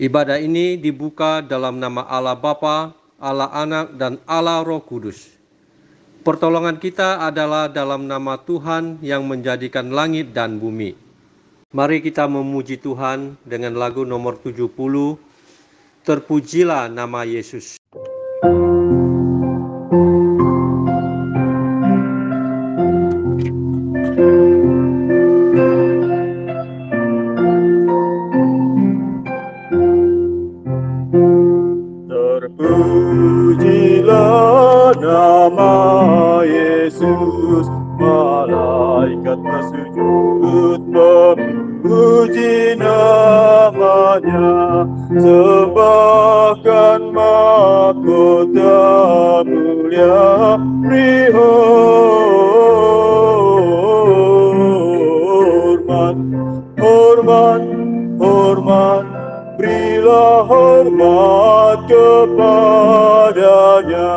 Ibadah ini dibuka dalam nama Allah Bapa, Allah Anak, dan Allah Roh Kudus. Pertolongan kita adalah dalam nama Tuhan yang menjadikan langit dan bumi. Mari kita memuji Tuhan dengan lagu nomor 70, Terpujilah nama Yesus. Terpujilah nama Yesus, malaikat bersujud memuji namanya, sembahkan mahkota mulia beri hormat, hormat, hormat, berilah hormat kepadanya.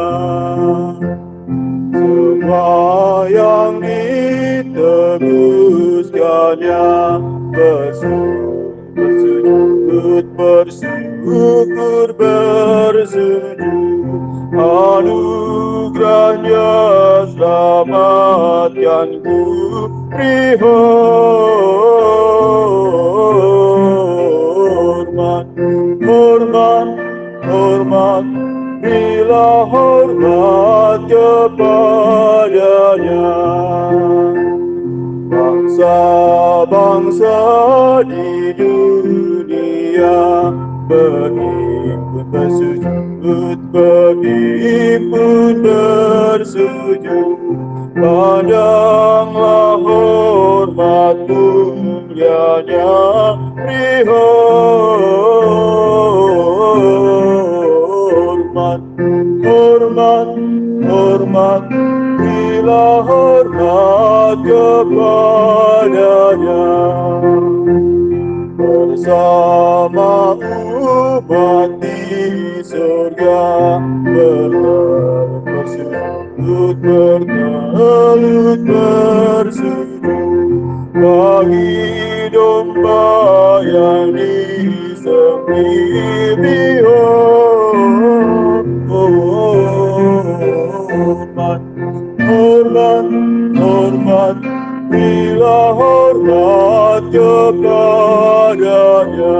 Semua yang ditebuskannya bersujud, bersyukur, bersujud. Anugerahnya selamatkanku, beri hormat, hormat, hormat, berilah hormat kepadanya. Bangsa-bangsa di dunia berhimpun bersujud, berhimpun bersujud. Pandanglah hormat mulianya, beri hormat, hormat, hormat, berilah hormat kepadanya. Bersama umat di surga bertelut bersujud, bertelut bersujud bagi domba yang disembelih. Hormat, hormat, hormat, berilah hormat kepadanya.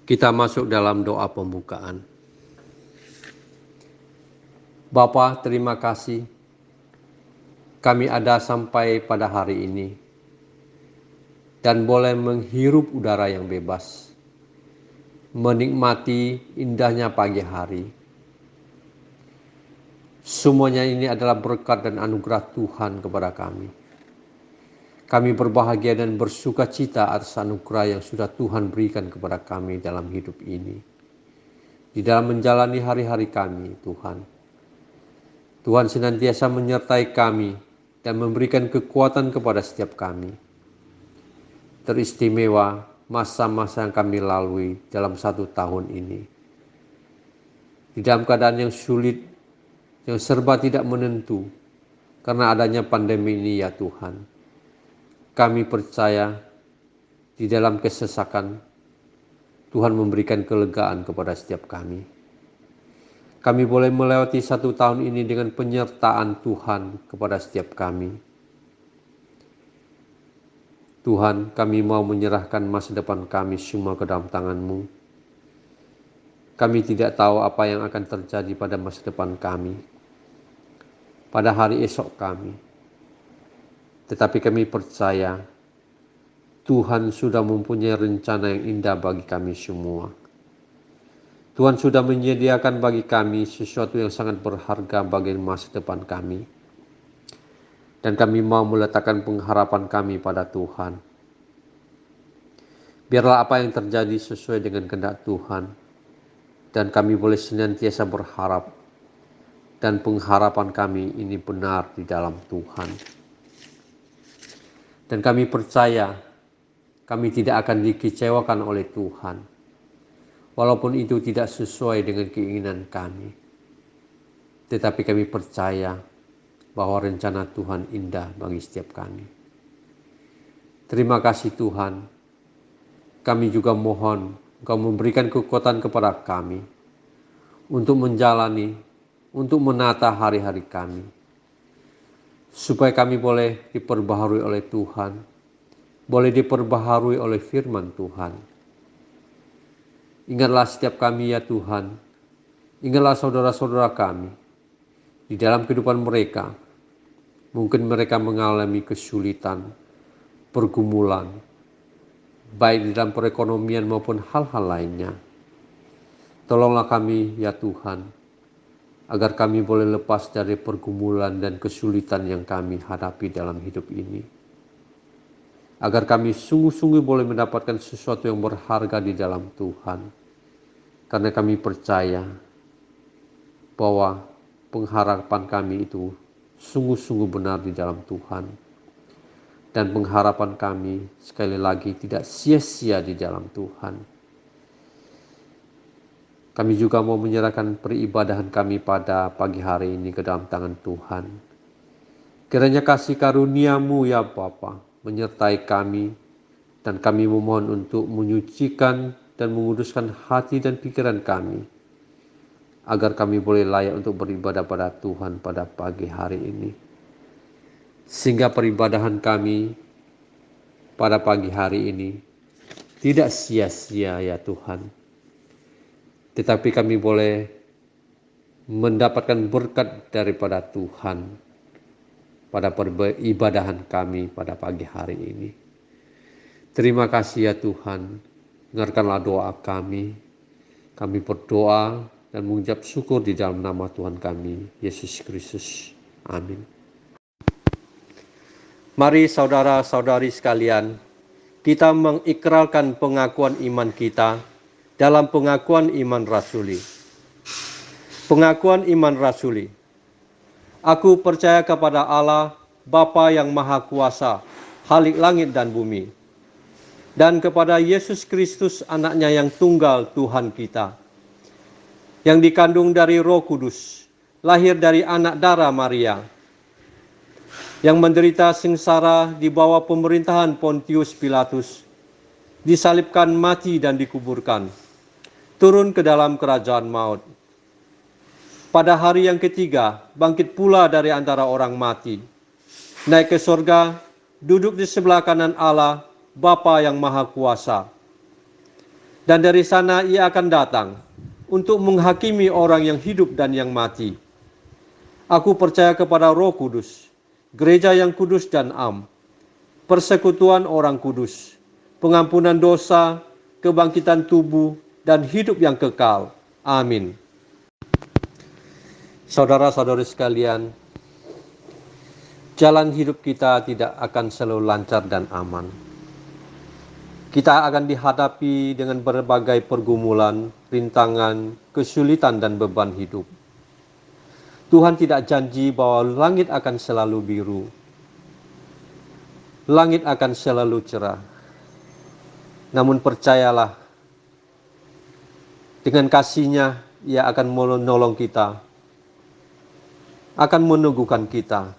Kita masuk dalam doa pembukaan. Bapa, terima kasih kami ada sampai pada hari ini dan boleh menghirup udara yang bebas, menikmati indahnya pagi hari. Semuanya ini adalah berkat dan anugerah Tuhan kepada kami. Kami berbahagia dan bersuka cita atas anugerah yang sudah Tuhan berikan kepada kami dalam hidup ini. Di dalam menjalani hari-hari kami, Tuhan. Tuhan senantiasa menyertai kami dan memberikan kekuatan kepada setiap kami. Teristimewa masa-masa yang kami lalui dalam 1 tahun ini. Di dalam keadaan yang sulit, yang serba tidak menentu, karena adanya pandemi ini ya Tuhan. Kami percaya di dalam kesesakan, Tuhan memberikan kelegaan kepada setiap kami. Kami boleh melewati 1 tahun ini dengan penyertaan Tuhan kepada setiap kami. Tuhan, kami mau menyerahkan masa depan kami semua ke dalam tangan-Mu. Kami tidak tahu apa yang akan terjadi pada masa depan kami, pada hari esok kami. Tetapi kami percaya Tuhan sudah mempunyai rencana yang indah bagi kami semua. Tuhan sudah menyediakan bagi kami sesuatu yang sangat berharga bagi masa depan kami. Dan kami mau meletakkan pengharapan kami pada Tuhan. Biarlah apa yang terjadi sesuai dengan kehendak Tuhan. Dan kami boleh senantiasa berharap. Dan pengharapan kami ini benar di dalam Tuhan. Dan kami percaya kami tidak akan dikecewakan oleh Tuhan. Walaupun itu tidak sesuai dengan keinginan kami. Tetapi kami percaya bahwa rencana Tuhan indah bagi setiap kami. Terima kasih Tuhan. Kami juga mohon Engkau memberikan kekuatan kepada kami untuk menjalani, untuk menata hari-hari kami. Supaya kami boleh diperbaharui oleh Tuhan, boleh diperbaharui oleh firman Tuhan. Ingatlah setiap kami ya Tuhan, ingatlah saudara-saudara kami di dalam kehidupan mereka. Mungkin mereka mengalami kesulitan, pergumulan, baik di dalam perekonomian maupun hal-hal lainnya. Tolonglah kami ya Tuhan, agar kami boleh lepas dari pergumulan dan kesulitan yang kami hadapi dalam hidup ini. Agar kami sungguh-sungguh boleh mendapatkan sesuatu yang berharga di dalam Tuhan. Karena kami percaya bahwa pengharapan kami itu sungguh-sungguh benar di dalam Tuhan. Dan pengharapan kami sekali lagi tidak sia-sia di dalam Tuhan. Kami juga mau menyerahkan peribadahan kami pada pagi hari ini ke dalam tangan Tuhan. Kiranya kasih karunia-Mu ya Bapa menyertai kami, dan kami memohon untuk menyucikan dan menguduskan hati dan pikiran kami, agar kami boleh layak untuk beribadah pada Tuhan pada pagi hari ini. Sehingga peribadahan kami pada pagi hari ini tidak sia-sia ya Tuhan. Tetapi kami boleh mendapatkan berkat daripada Tuhan pada peribadahan kami pada pagi hari ini. Terima kasih ya Tuhan, dengarkanlah doa kami. Kami berdoa dan mengucap syukur di dalam nama Tuhan kami, Yesus Kristus. Amin. Mari saudara-saudari sekalian, kita mengikrarkan pengakuan iman kita dalam pengakuan iman rasuli. Pengakuan iman rasuli. Aku percaya kepada Allah, Bapa yang Maha Kuasa, Khalik langit dan bumi, dan kepada Yesus Kristus, anaknya yang tunggal Tuhan kita, yang dikandung dari Roh Kudus, lahir dari anak darah Maria, yang menderita sengsara di bawah pemerintahan Pontius Pilatus, disalibkan, mati dan dikuburkan, turun ke dalam kerajaan maut. Pada hari yang ketiga, bangkit pula dari antara orang mati, naik ke sorga, duduk di sebelah kanan Allah, Bapa yang Maha Kuasa. Dan dari sana ia akan datang untuk menghakimi orang yang hidup dan yang mati. Aku percaya kepada Roh Kudus, gereja yang kudus dan am, persekutuan orang kudus, pengampunan dosa, kebangkitan tubuh, dan hidup yang kekal. Amin. Saudara-saudari sekalian, jalan hidup kita tidak akan selalu lancar dan aman. Kita akan dihadapi dengan berbagai pergumulan, rintangan, kesulitan, dan beban hidup. Tuhan tidak janji bahwa langit akan selalu biru. Langit akan selalu cerah. Namun percayalah, dengan kasih-Nya Ia akan menolong kita, akan meneguhkan kita,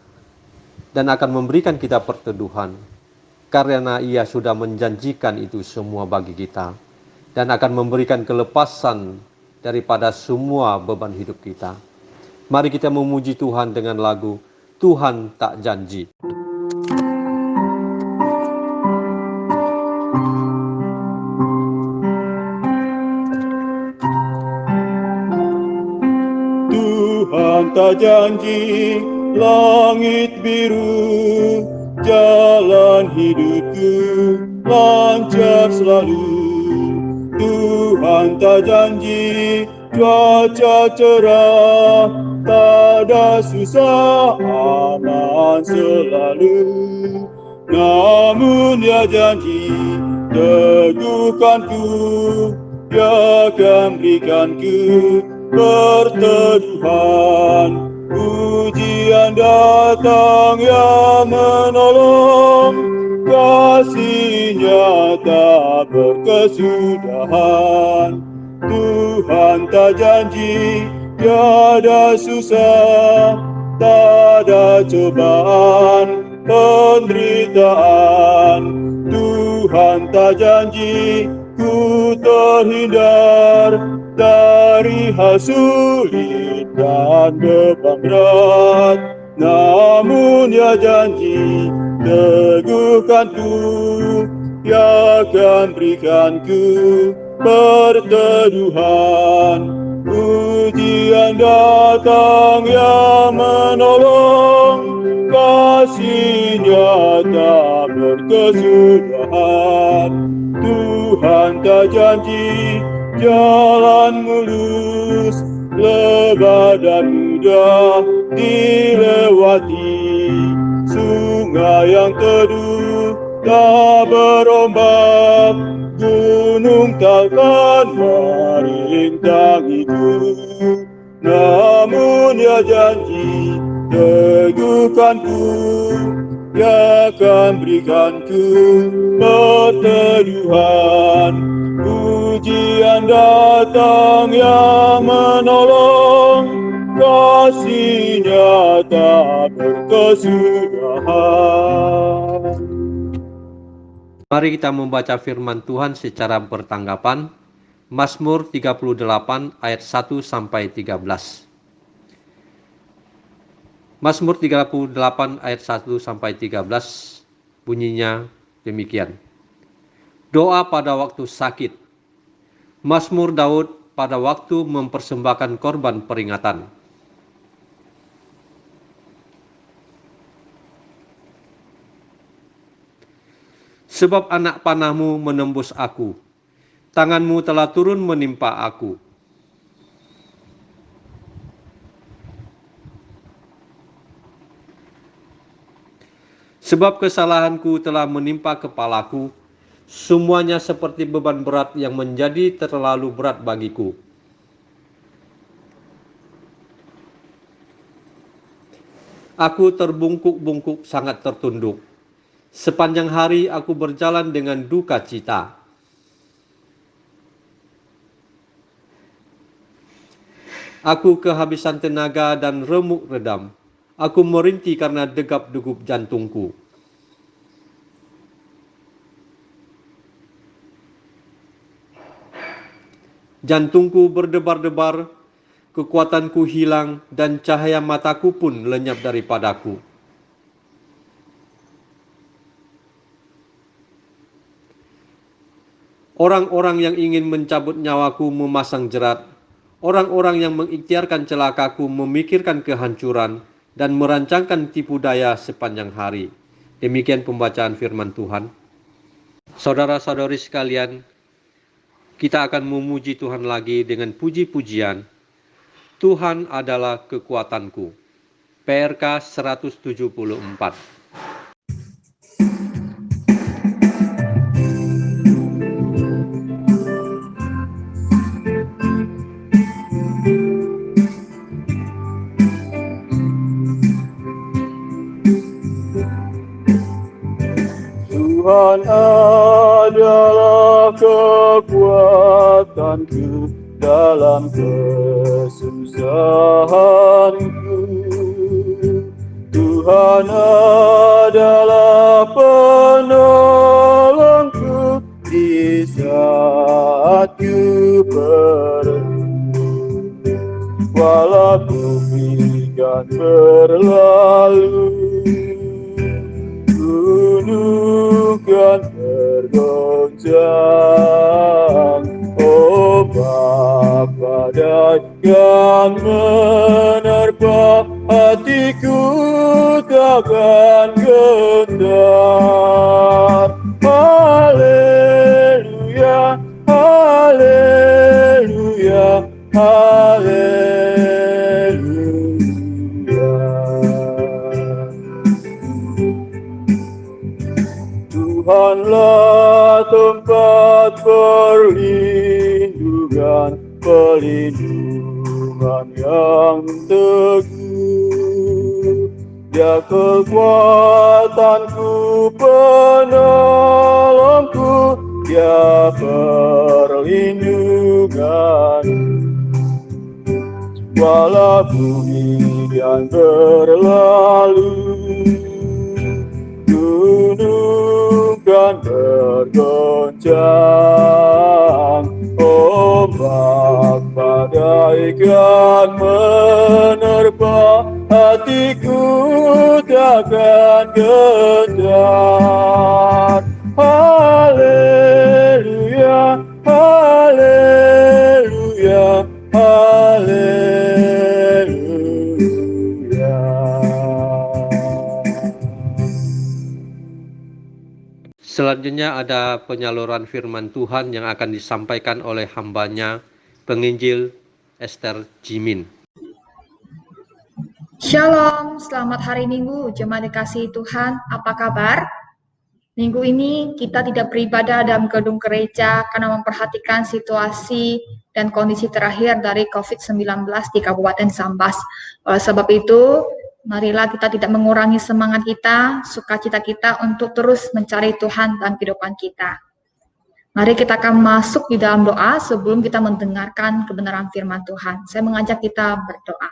dan akan memberikan kita perteduhan, karena Ia sudah menjanjikan itu semua bagi kita, dan akan memberikan kelepasan daripada semua beban hidup kita. Mari kita memuji Tuhan dengan lagu Tuhan Tak Janji. Tuhan tak janji langit biru, jalan hidupku lancar selalu. Tuhan tak janji cuaca cerah, tak ada susah, aman selalu. Namun Dia janji teguhkanku, Dia akan berikanku perteduhan. Ujian datang yang menolong, kasih-Nya tak berkesudahan. Tuhan tak janji tiada susah, tak ada cobaan, penderitaan, Tuhan tak janji ku terhindar dari hal sulit dan beban berat, namun Ia janji teguhkanku, Ia akan berikanku perteduhan. Ujian datang yang menolong, kasih-Nya tak berkesudahan. Tuhan tak janji jalan mulus, lebar dan mudah dilewati. Sungai yang teduh tak berombak, gunung takkan merintangiku. Namun Ia janji teguhkanku, Ia akan berikanku perteduhan. Ujian datang yang menolong, kasih-Nya tak berkesudahan. Mari kita membaca firman Tuhan secara bertanggapan. Mazmur 38 ayat 1 sampai 13. Mazmur 38 ayat 1 sampai 13 bunyinya demikian. Doa pada waktu sakit. Mazmur Daud pada waktu mempersembahkan korban peringatan. Sebab anak panahmu menembus aku, tanganmu telah turun menimpa aku. Sebab kesalahanku telah menimpa kepalaku, semuanya seperti beban berat yang menjadi terlalu berat bagiku. Aku terbungkuk-bungkuk sangat tertunduk. Sepanjang hari aku berjalan dengan duka cita. Aku kehabisan tenaga dan remuk redam. Aku merintih karena degap-degup jantungku. Jantungku berdebar-debar, kekuatanku hilang, dan cahaya mataku pun lenyap daripadaku. Orang-orang yang ingin mencabut nyawaku memasang jerat. Orang-orang yang mengikhtiarkan celakaku memikirkan kehancuran dan merancangkan tipu daya sepanjang hari. Demikian pembacaan firman Tuhan. Saudara-saudari sekalian, kita akan memuji Tuhan lagi dengan puji-pujian. Tuhan adalah kekuatanku. PRK 174. Tuhan adalah kekuatanku dalam kesusahanku. Tuhan adalah penolongku di saat ku perlu. Walau bumi kan berlalu, gunung kan bergoncang, oh Bapa yang menerpa, hatiku takkan gentar. Haleluya, haleluya, haleluya. Tuhanlah tempat perlindungan, pelindungan yang teguh. Dia kekuatanku, penolongku, Dia perlindungan. Walau bumi yang berlalu, gunung kan bergoncang, ombak bagaikan menerpa, hatiku takkan gentar. Haleluya, haleluya, haleluya. Selanjutnya ada penyaluran firman Tuhan yang akan disampaikan oleh hambanya, penginjil Esther Jimin. Shalom, selamat hari Minggu, jemaat dikasihi Tuhan, apa kabar? Minggu ini kita tidak beribadah dalam gedung gereja karena memperhatikan situasi dan kondisi terakhir dari COVID-19 di Kabupaten Sambas. Oleh sebab itu, marilah kita tidak mengurangi semangat kita, sukacita kita untuk terus mencari Tuhan dalam kehidupan kita. Mari kita akan masuk di dalam doa sebelum kita mendengarkan kebenaran firman Tuhan. Saya mengajak kita berdoa.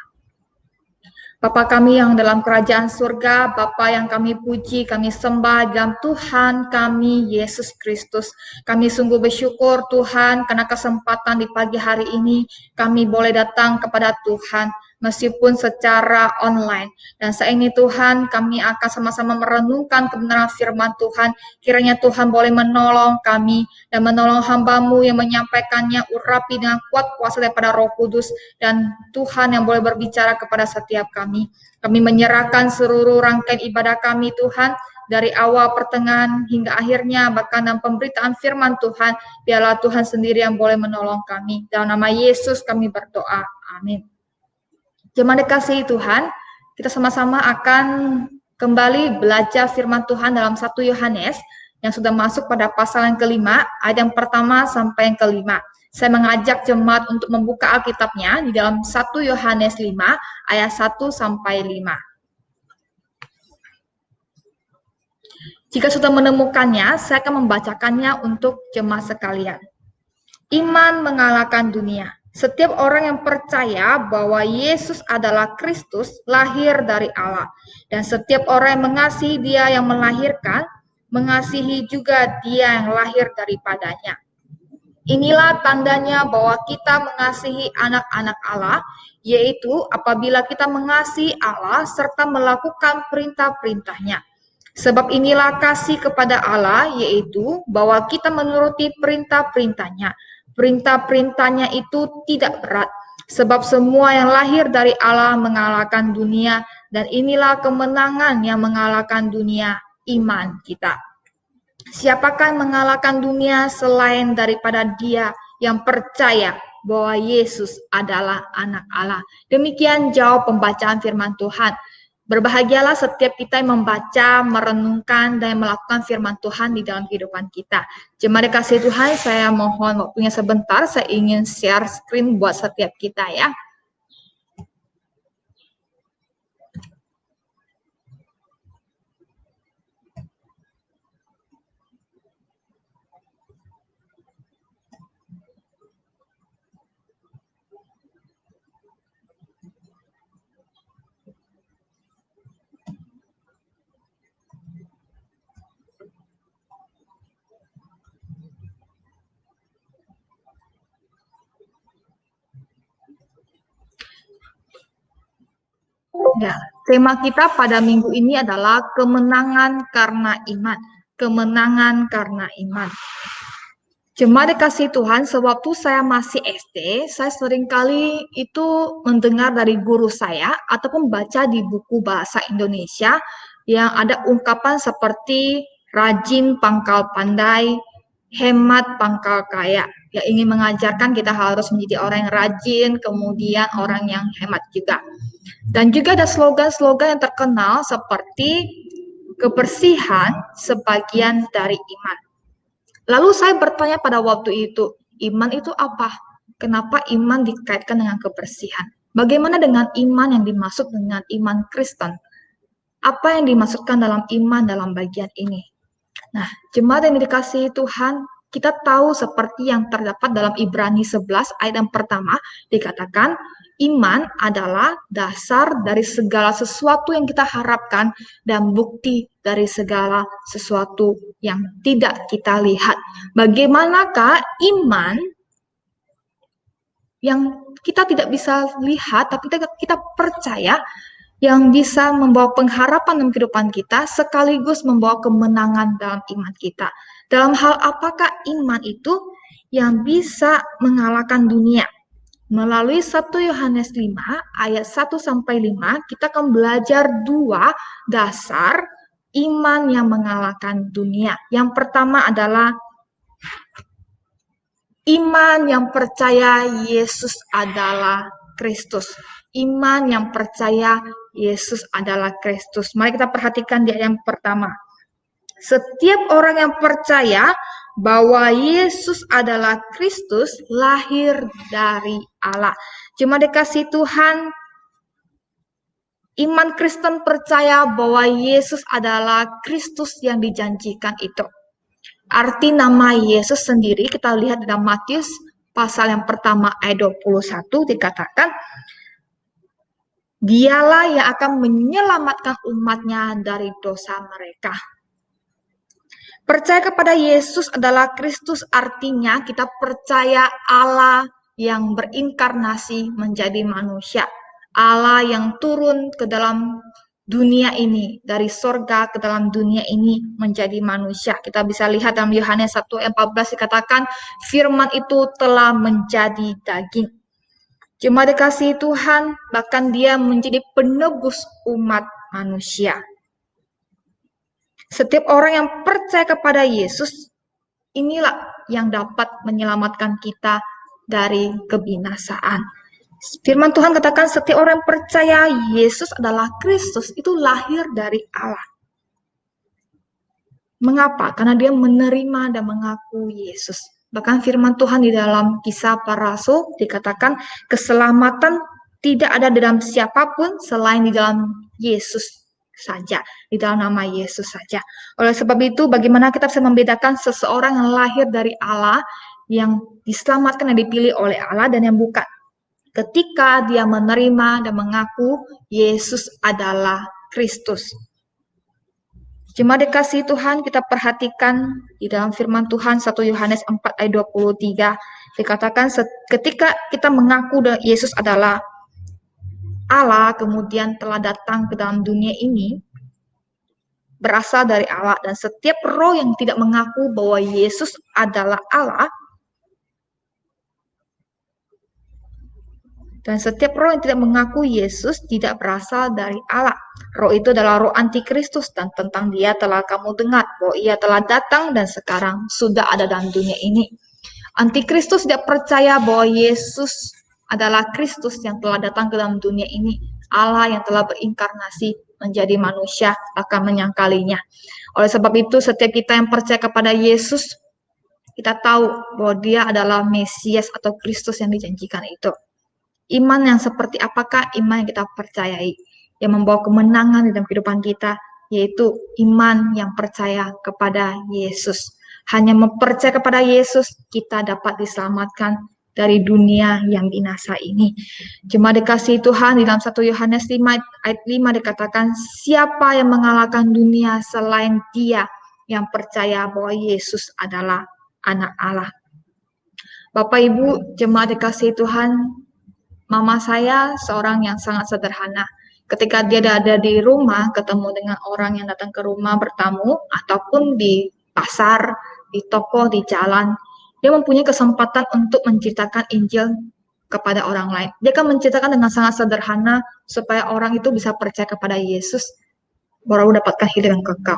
Bapa kami yang dalam kerajaan surga, Bapa yang kami puji, kami sembah dalam Tuhan kami, Yesus Kristus. Kami sungguh bersyukur Tuhan, karena kesempatan di pagi hari ini, kami boleh datang kepada Tuhan, meskipun secara online. Dan saat ini Tuhan, kami akan sama-sama merenungkan kebenaran firman Tuhan. Kiranya Tuhan boleh menolong kami, dan menolong hamba-Mu yang menyampaikannya, urapi dengan kuat kuasa daripada Roh Kudus, dan Tuhan yang boleh berbicara kepada setiap kami. Kami menyerahkan seluruh rangkaian ibadah kami Tuhan, dari awal, pertengahan, hingga akhirnya, bahkan dalam pemberitaan firman Tuhan, biarlah Tuhan sendiri yang boleh menolong kami. Dalam nama Yesus kami berdoa. Amin. Jemaat dikasihi Tuhan, kita sama-sama akan kembali belajar firman Tuhan dalam 1 Yohanes, yang sudah masuk pada pasal yang kelima, ayat yang pertama sampai yang kelima. Saya mengajak jemaat untuk membuka Alkitabnya di dalam 1 Yohanes 5 ayat 1 sampai 5. Jika sudah menemukannya, saya akan membacakannya untuk jemaat sekalian. Iman mengalahkan dunia. Setiap orang yang percaya bahwa Yesus adalah Kristus lahir dari Allah, dan setiap orang yang mengasihi Dia yang melahirkan, mengasihi juga Dia yang lahir daripadanya. Inilah tandanya bahwa kita mengasihi anak-anak Allah, yaitu apabila kita mengasihi Allah serta melakukan perintah-perintahnya. Sebab inilah kasih kepada Allah, yaitu bahwa kita menuruti perintah-perintahnya. Perintah-perintahnya itu tidak berat, sebab semua yang lahir dari Allah mengalahkan dunia, dan inilah kemenangan yang mengalahkan dunia, iman kita. Siapakah yang mengalahkan dunia selain daripada Dia yang percaya bahwa Yesus adalah anak Allah? Demikian jauh pembacaan firman Tuhan. Berbahagialah setiap kita yang membaca, merenungkan, dan melakukan firman Tuhan di dalam kehidupan kita. Jemaat dikasihi Tuhan, saya mohon waktunya sebentar, saya ingin share screen buat setiap kita ya. Ya, tema kita pada minggu ini adalah kemenangan karena iman. Kemenangan karena iman. Jemaat dikasihi Tuhan, sewaktu saya masih SD, saya seringkali itu mendengar dari guru saya ataupun baca di buku bahasa Indonesia yang ada ungkapan seperti rajin pangkal pandai, hemat pangkal kaya. Yang ingin mengajarkan kita harus menjadi orang yang rajin, kemudian orang yang hemat juga. Dan juga ada slogan-slogan yang terkenal seperti kebersihan sebagian dari iman. Lalu saya bertanya pada waktu itu, iman itu apa? Kenapa iman dikaitkan dengan kebersihan? Bagaimana dengan iman yang dimaksud dengan iman Kristen? Apa yang dimaksudkan dalam iman dalam bagian ini? Nah, jemaat yang dikasihi Tuhan, Kita tahu seperti yang terdapat dalam Ibrani 11 ayat yang pertama, dikatakan iman adalah dasar dari segala sesuatu yang kita harapkan dan bukti dari segala sesuatu yang tidak kita lihat. Bagaimanakah iman yang kita tidak bisa lihat, tapi kita percaya, yang bisa membawa pengharapan dalam kehidupan kita, sekaligus membawa kemenangan dalam iman kita. Dalam hal apakah iman itu yang bisa mengalahkan dunia? Melalui 1 Yohanes 5 ayat 1-5, kita akan belajar 2 dasar iman yang mengalahkan dunia. Yang pertama adalah iman yang percaya Yesus adalah Kristus. Iman yang percaya Yesus adalah Kristus. Mari kita perhatikan di ayat yang pertama. Setiap orang yang percaya bahwa Yesus adalah Kristus lahir dari Allah. Cuma dikasih Tuhan, iman Kristen percaya bahwa Yesus adalah Kristus yang dijanjikan itu. Arti nama Yesus sendiri kita lihat dalam Matius pasal yang pertama ayat 21 dikatakan, Dialah yang akan menyelamatkan umatnya dari dosa mereka. Percaya kepada Yesus adalah Kristus artinya kita percaya Allah yang berinkarnasi menjadi manusia. Allah yang turun ke dalam dunia ini, dari sorga ke dalam dunia ini menjadi manusia. Kita bisa lihat dalam Yohanes 1:14 dikatakan, firman itu telah menjadi daging. Cuma dikasih Tuhan, bahkan dia menjadi penebus umat manusia. Setiap orang yang percaya kepada Yesus, inilah yang dapat menyelamatkan kita dari kebinasaan. Firman Tuhan katakan setiap orang yang percaya Yesus adalah Kristus, itu lahir dari Allah. Mengapa? Karena dia menerima dan mengaku Yesus. Bahkan firman Tuhan di dalam Kisah Para Rasul dikatakan keselamatan tidak ada dalam siapapun selain di dalam Yesus saja, di dalam nama Yesus saja. Oleh sebab itu, bagaimana kita bisa membedakan seseorang yang lahir dari Allah, yang diselamatkan dan dipilih oleh Allah, dan yang bukan? Ketika dia menerima dan mengaku Yesus adalah Kristus. Cuma dikasih Tuhan, kita perhatikan di dalam firman Tuhan 1 Yohanes 4 ayat 23 dikatakan ketika kita mengaku Yesus adalah Allah, kemudian telah datang ke dalam dunia ini, berasal dari Allah, dan setiap roh yang tidak mengaku bahwa Yesus adalah Allah, dan setiap roh yang tidak mengaku Yesus tidak berasal dari Allah. Roh itu adalah roh antikristus, dan tentang dia telah kamu dengar bahwa ia telah datang dan sekarang sudah ada dalam dunia ini. Antikristus tidak percaya bahwa Yesus adalah Kristus yang telah datang ke dalam dunia ini. Allah yang telah berinkarnasi menjadi manusia akan menyangkalinya. Oleh sebab itu, setiap kita yang percaya kepada Yesus, kita tahu bahwa dia adalah Mesias atau Kristus yang dijanjikan itu. Iman yang seperti apakah iman yang kita percayai, yang membawa kemenangan dalam kehidupan kita, yaitu iman yang percaya kepada Yesus. Hanya mempercaya kepada Yesus, kita dapat diselamatkan dari dunia yang binasa ini. Cuma dikasih Tuhan di dalam 1 Yohanes 5 ayat 5 dikatakan, siapa yang mengalahkan dunia selain dia yang percaya bahwa Yesus adalah anak Allah. Bapak Ibu, jemaat dikasih Tuhan, mama saya seorang yang sangat sederhana. Ketika dia ada di rumah, ketemu dengan orang yang datang ke rumah bertamu, ataupun di pasar, di toko, di jalan, dia mempunyai kesempatan untuk menceritakan Injil kepada orang lain. Dia akan menceritakan dengan sangat sederhana, supaya orang itu bisa percaya kepada Yesus, baru dapatkan hidup yang kekal.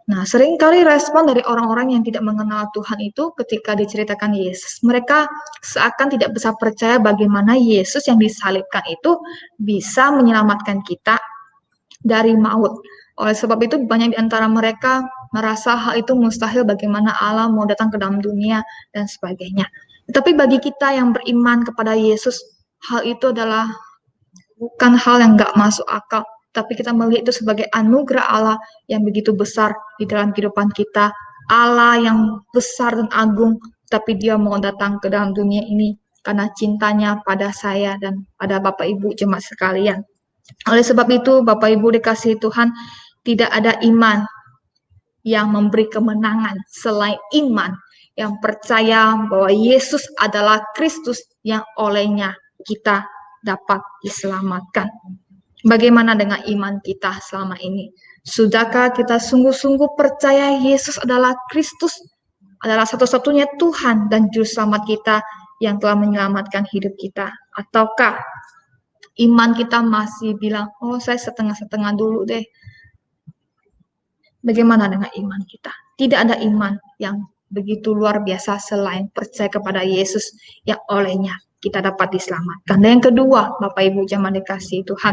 Nah, seringkali respon dari orang-orang yang tidak mengenal Tuhan itu ketika diceritakan Yesus, mereka seakan tidak bisa percaya bagaimana Yesus yang disalibkan itu bisa menyelamatkan kita dari maut. Oleh sebab itu, banyak di antara mereka merasa hal itu mustahil, bagaimana Allah mau datang ke dalam dunia, dan sebagainya. Tetapi bagi kita yang beriman kepada Yesus, hal itu adalah bukan hal yang nggak masuk akal, tapi kita melihat itu sebagai anugerah Allah yang begitu besar di dalam kehidupan kita, Allah yang besar dan agung, tapi dia mau datang ke dalam dunia ini karena cintanya pada saya dan pada Bapak Ibu jemaat sekalian. Oleh sebab itu, Bapak Ibu dikasihi Tuhan, tidak ada iman yang memberi kemenangan selain iman yang percaya bahwa Yesus adalah Kristus yang olehnya kita dapat diselamatkan. Bagaimana dengan iman kita selama ini? Sudahkah kita sungguh-sungguh percaya Yesus adalah Kristus, adalah satu-satunya Tuhan dan Juru Selamat kita yang telah menyelamatkan hidup kita? Ataukah iman kita masih bilang, oh saya setengah-setengah dulu deh. Bagaimana dengan iman kita? Tidak ada iman yang begitu luar biasa selain percaya kepada Yesus yang olehnya kita dapat diselamatkan. Dan yang kedua, Bapak Ibu jemaat dikasihi Tuhan,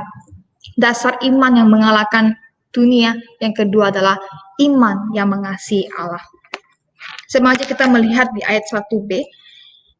dasar iman yang mengalahkan dunia, yang kedua adalah iman yang mengasihi Allah. Sengaja kita melihat di ayat 1b,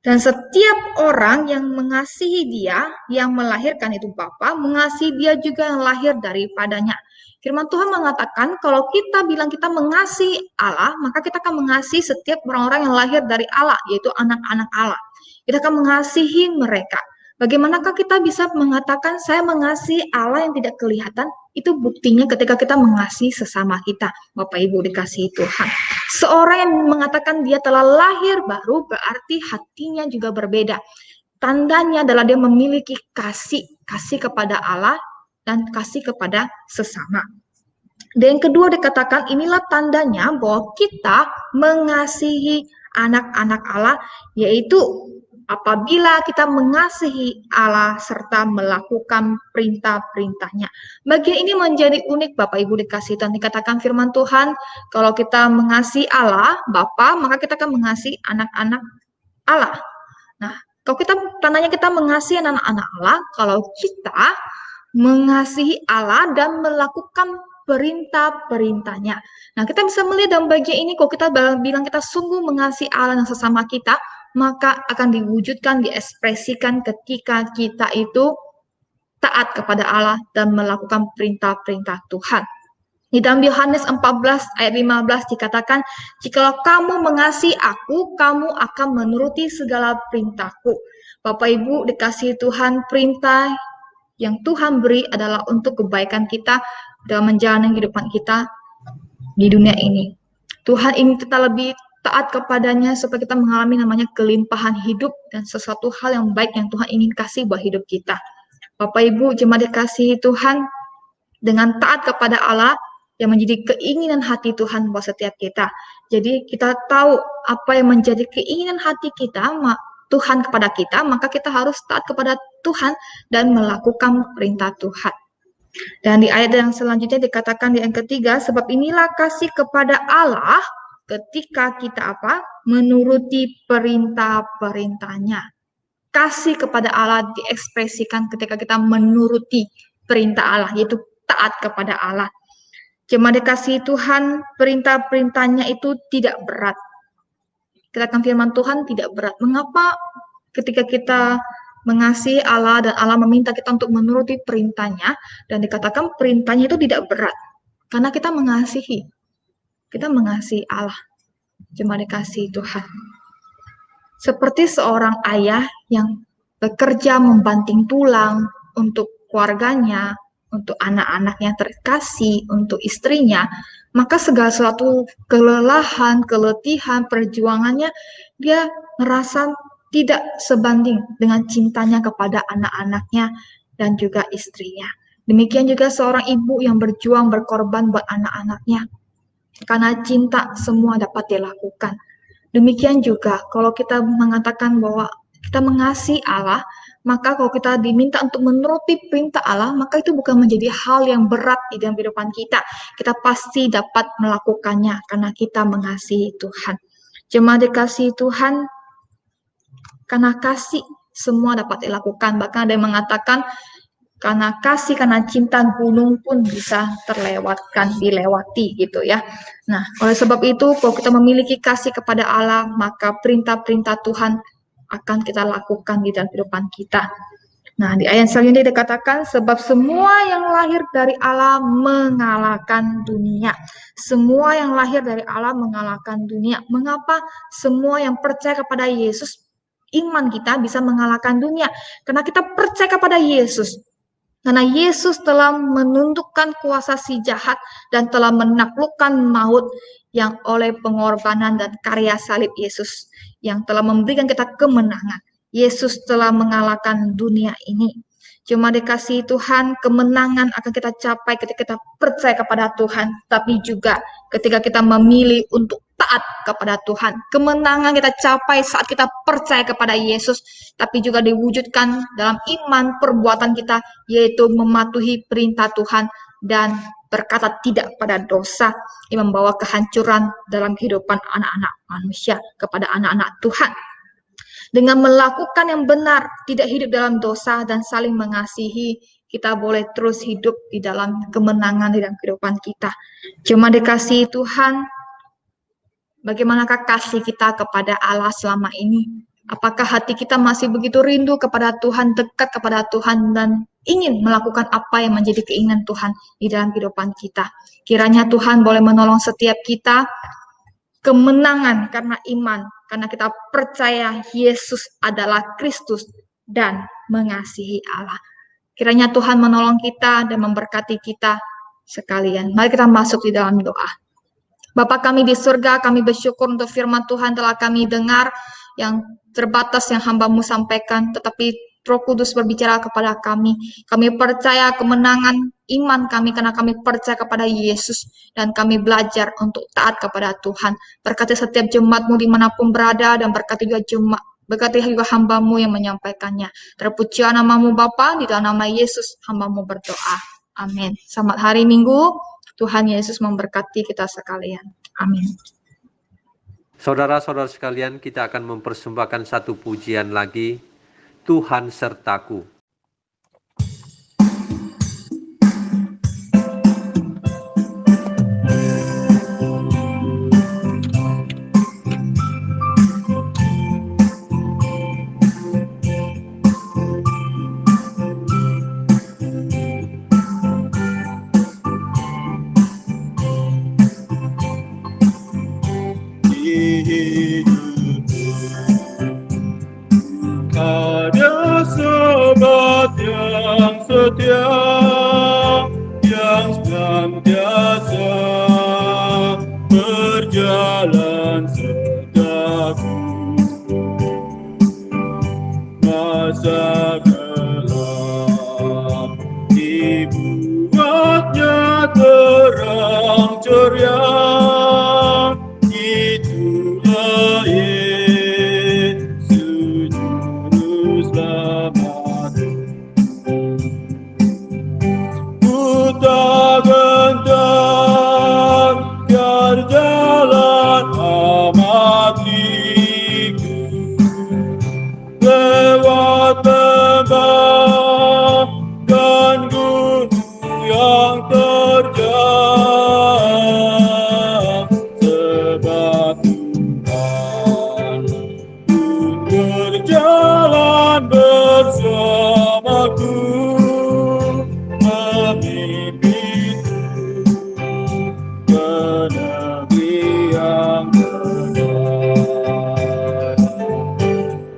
dan setiap orang yang mengasihi dia, yang melahirkan itu Bapa, mengasihi dia juga yang lahir daripadanya. Firman Tuhan mengatakan kalau kita bilang kita mengasihi Allah, maka kita akan mengasihi setiap orang-orang yang lahir dari Allah, yaitu anak-anak Allah. Kita akan mengasihi mereka. Bagaimanakah kita bisa mengatakan saya mengasihi Allah yang tidak kelihatan? Itu buktinya ketika kita mengasihi sesama kita, Bapak Ibu dikasihi Tuhan. Seorang yang mengatakan dia telah lahir baru berarti hatinya juga berbeda. Tandanya adalah dia memiliki kasih kepada Allah dan kasih kepada sesama. Dan yang kedua dikatakan inilah tandanya bahwa kita mengasihi anak-anak Allah, yaitu apabila kita mengasihi Allah serta melakukan perintah-perintahnya. Bagian ini menjadi unik Bapak Ibu dikasihi Tuhan. Dikatakan firman Tuhan, kalau kita mengasihi Allah, Bapa, maka kita akan mengasihi anak-anak Allah. Nah, kalau kita tandanya kita mengasihi anak-anak Allah, kalau kita mengasihi Allah dan melakukan perintah-perintahnya. Nah, kita bisa melihat dalam bagian ini, kalau kita bilang kita sungguh mengasihi Allah dan sesama kita, maka akan diwujudkan, diekspresikan ketika kita itu taat kepada Allah dan melakukan perintah-perintah Tuhan. Di dalam Yohanes 14 ayat 15 dikatakan, jikalau kamu mengasihi aku, kamu akan menuruti segala perintahku. Bapak Ibu dikasihi Tuhan, perintah yang Tuhan beri adalah untuk kebaikan kita dalam menjalani kehidupan kita di dunia ini. Tuhan ingin kita lebih taat kepadanya supaya kita mengalami namanya kelimpahan hidup dan sesuatu hal yang baik yang Tuhan ingin kasih buat hidup kita. Bapak Ibu jemaat dikasihi Tuhan, dengan taat kepada Allah yang menjadi keinginan hati Tuhan buat setiap kita. Jadi kita tahu apa yang menjadi keinginan hati kita, Tuhan kepada kita, maka kita harus taat kepada Tuhan dan melakukan perintah Tuhan. Dan di ayat yang selanjutnya dikatakan di ayat ketiga, sebab inilah kasih kepada Allah ketika kita menuruti perintah-perintahnya. Kasih kepada Allah diekspresikan ketika kita menuruti perintah Allah, yaitu taat kepada Allah. Jemaat dikasihi Tuhan, perintah-perintahnya itu tidak berat. Katakan firman Tuhan tidak berat. Mengapa ketika kita mengasihi Allah dan Allah meminta kita untuk menuruti perintahnya, dan dikatakan perintahnya itu tidak berat? Karena kita mengasihi. Kita mengasihi Allah. Jemaat dikasihi Tuhan. Seperti seorang ayah yang bekerja membanting tulang untuk keluarganya, untuk anak-anaknya terkasih, untuk istrinya, maka segala sesuatu kelelahan, keletihan, perjuangannya, dia merasa tidak sebanding dengan cintanya kepada anak-anaknya dan juga istrinya. Demikian juga seorang ibu yang berjuang, berkorban buat anak-anaknya. Karena cinta semua dapat dilakukan. Demikian juga kalau kita mengatakan bahwa kita mengasihi Allah, maka kalau kita diminta untuk menuruti perintah Allah, maka itu bukan menjadi hal yang berat di dalam kehidupan kita. Kita pasti dapat melakukannya karena kita mengasihi Tuhan. Jemaat dikasihi Tuhan, karena kasih semua dapat dilakukan. Bahkan ada yang mengatakan karena kasih, karena cinta gunung pun bisa dilewati gitu ya. Nah, oleh sebab itu kalau kita memiliki kasih kepada Allah, maka perintah-perintah Tuhan akan kita lakukan di dalam kehidupan kita. Nah, di ayat selanjutnya dikatakan, sebab semua yang lahir dari Allah mengalahkan dunia. Semua yang lahir dari Allah mengalahkan dunia. Mengapa semua yang percaya kepada Yesus, iman kita bisa mengalahkan dunia? Karena kita percaya kepada Yesus. Karena Yesus telah menundukkan kuasa si jahat dan telah menaklukkan maut yang oleh pengorbanan dan karya salib Yesus yang telah memberikan kita kemenangan. Yesus telah mengalahkan dunia ini. Cuma dikasih Tuhan, kemenangan akan kita capai ketika kita percaya kepada Tuhan, tapi juga ketika kita memilih untuk taat kepada Tuhan. Kemenangan kita capai saat kita percaya kepada Yesus, tapi juga diwujudkan dalam iman perbuatan kita, yaitu mematuhi perintah Tuhan dan berkata tidak pada dosa yang membawa kehancuran dalam kehidupan anak-anak manusia kepada anak-anak Tuhan. Dengan melakukan yang benar, tidak hidup dalam dosa dan saling mengasihi, kita boleh terus hidup di dalam kemenangan di dalam kehidupan kita. Cuma dikasih Tuhan, bagaimanakah kasih kita kepada Allah selama ini? Apakah hati kita masih begitu rindu kepada Tuhan, dekat kepada Tuhan, dan ingin melakukan apa yang menjadi keinginan Tuhan di dalam kehidupan kita? Kiranya Tuhan boleh menolong setiap kita kemenangan karena iman, karena kita percaya Yesus adalah Kristus dan mengasihi Allah. Kiranya Tuhan menolong kita dan memberkati kita sekalian. Mari kita masuk di dalam doa. Bapa kami di surga, kami bersyukur untuk firman Tuhan telah kami dengar, yang terbatas yang hamba-Mu sampaikan, tetapi Roh Kudus berbicara kepada kami. Kami percaya kemenangan iman kami karena kami percaya kepada Yesus dan kami belajar untuk taat kepada Tuhan. Berkati setiap jemaat-Mu dimanapun berada dan berkati juga hamba-Mu yang menyampaikannya. Terpuji nama-Mu Bapa, di dalam nama Yesus hamba-Mu berdoa. Amin. Selamat hari Minggu. Tuhan Yesus memberkati kita sekalian. Amin. Saudara-saudara sekalian, kita akan mempersembahkan satu pujian lagi, Tuhan sertaku. Ada sobat yang setia, yang senantiasa berjalan sertaku. Masa gelap dibuatnya terang ceria. Itulah Yesus Juru Selamatku. Ku tak gentar biar jalan amatiku, lewat lembah dan gunung yang terjal, sebab Tuhan berjalan bersamaku, memimpinku ke negeri yang damai.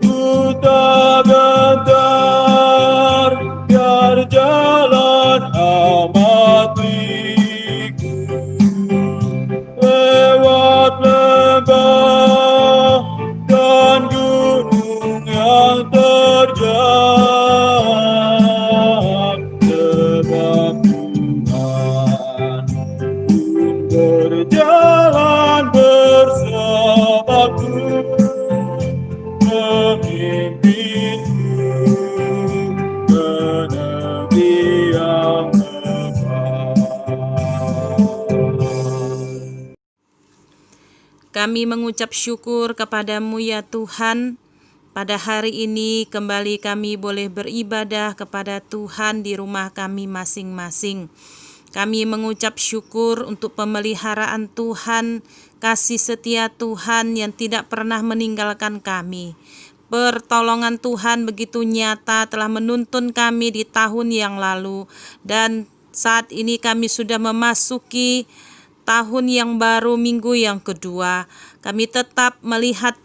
Ku tak gentar biar jalan amatiku, lewat lembah dan gunung yang terjal, sebab Tuhan berjalan bersamaku, memimpinku ke negeri yang kekal. Kami mengucap syukur kepadamu ya Tuhan. Pada hari ini kembali kami boleh beribadah kepada Tuhan di rumah kami masing-masing. Kami mengucap syukur untuk pemeliharaan Tuhan, kasih setia Tuhan yang tidak pernah meninggalkan kami. pertolongan Tuhan begitu nyata telah menuntun kami di tahun yang lalu, dan saat ini kami sudah memasuki tahun yang baru, minggu yang kedua. Kami tetap melihat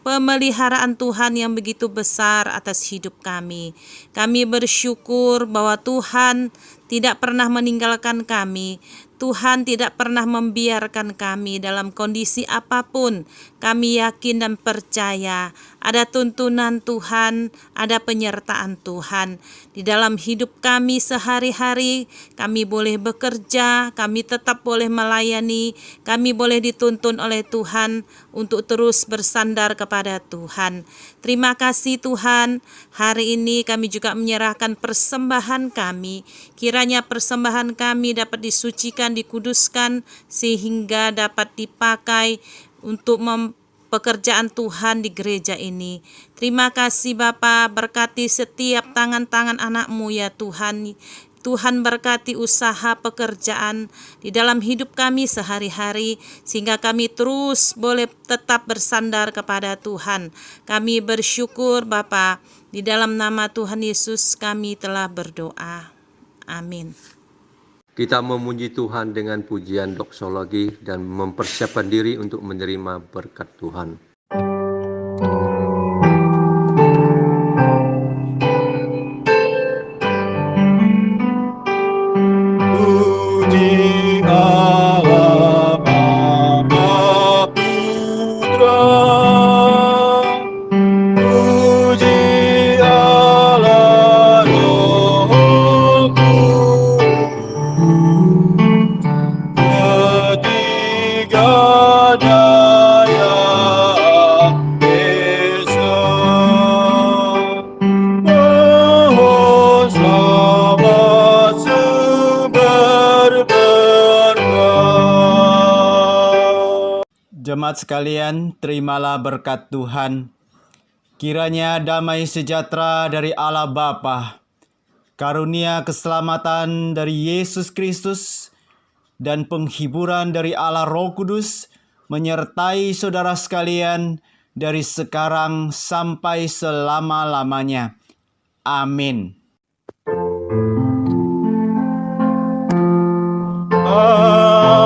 pemeliharaan Tuhan yang begitu besar atas hidup kami. Kami bersyukur bahwa Tuhan tidak pernah meninggalkan kami. Tuhan tidak pernah membiarkan kami dalam kondisi apapun. Kami yakin dan percaya ada tuntunan Tuhan, ada penyertaan Tuhan. Di dalam hidup kami sehari-hari, kami boleh bekerja, kami tetap boleh melayani, kami boleh dituntun oleh Tuhan untuk terus bersandar kepada Tuhan. Terima kasih Tuhan, hari ini kami juga menyerahkan persembahan kami. Kiranya persembahan kami dapat disucikan, dikuduskan, sehingga dapat dipakai untuk pekerjaan Tuhan di gereja ini. Terima kasih Bapa, berkati setiap tangan-tangan anak-Mu ya Tuhan. Tuhan berkati usaha pekerjaan di dalam hidup kami sehari-hari, sehingga kami terus boleh tetap bersandar kepada Tuhan. Kami bersyukur Bapa, di dalam nama Tuhan Yesus kami telah berdoa. Amin. Kita memuji Tuhan dengan pujian doksologi dan mempersiapkan diri untuk menerima berkat Tuhan. Puji Allah Bapa Putra, puji Allah Roh Kudus, ketiganya ya Esa. Mohon selamat sumber berkat. Jemaat sekalian, terimalah berkat Tuhan. Kiranya damai sejahtera dari Allah Bapa, karunia keselamatan dari Yesus Kristus, dan penghiburan dari Allah Roh Kudus menyertai saudara sekalian dari sekarang sampai selama-lamanya. Amin. Amin.